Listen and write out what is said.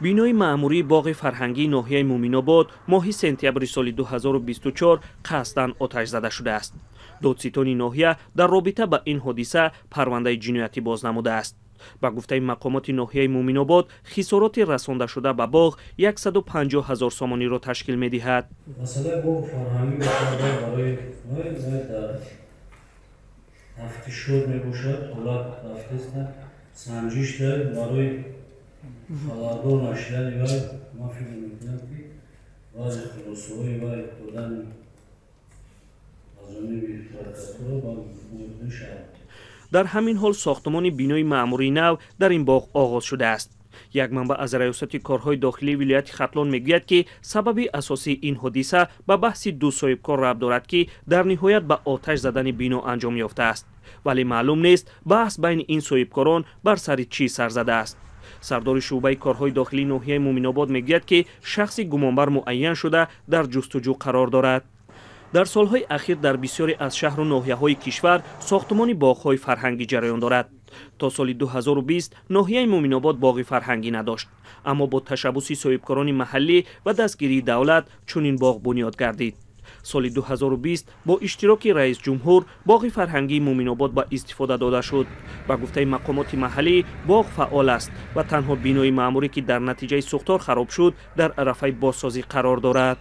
бинои маъмурии боғи фарҳангии ноҳияи Муъминобод моҳи сентябри соли 2024 қасдан оташ зада шудааст. додситони ноҳия дар робита ба ин ҳодиса парвандаи ҷиноятӣ боз намудааст. ба гуфтаи мақомоти ноҳияи Муъминобод, хисороти расондашуда ба боғ 150 000 сомониро ташкил медиҳад. Масъалаи боғ фарҳангӣ барои тафтишот мебошад, ҳолат тафтиста санҷиш барои халалдор нашидани вай ман фикр мекунам ки баъзе хулосаҳои вай додани аз ҷониби прокуратура ба муҳитои шаҳр. дар ҳамин ҳол сохтмони бинои маъмурии нав дар ин боғ оғоз шудааст. як манбаъ аз раёсати корҳои дохилии вилояти Хатлон мегӯяд ки сабаби асосии ин ҳодиса ба баҳси ду соҳибкор рабт дорад ки дар ниҳоят ба оташ задани бино анҷом ёфтааст, вале маълум нест баҳс байни ин соҳибкорон бар сари чӣ сар задааст. сардори шуъбаи корҳои дохилии ноҳияи Муъминобод мегӯяд ки шахси гумонбар муайян шуда дар ҷустуҷӯ қарор дорад. дар солҳои ахир дар бисёре аз шаҳру ноҳияҳои кишвар сохтмони боғҳои фарҳангӣ ҷараён дорад. то соли 2020 ноҳияи Муъминобод боғи фарҳангӣ надошт, аммо бо ташаббуси соҳибкорони маҳаллӣ ва дастгирии давлат чунин боғ бунёд гардид. соли 2020 бо иштироки раис ҷумҳур боғи фарҳангии Муъминобод ба истифода дода шуд. ба гуфтаи мақомоти маҳаллӣ, боғ фаъол аст ва танҳо бинои маъмурӣ ки дар натиҷаи сӯхтор хароб шуд дар арафаи бозсозӣ қарор дорад.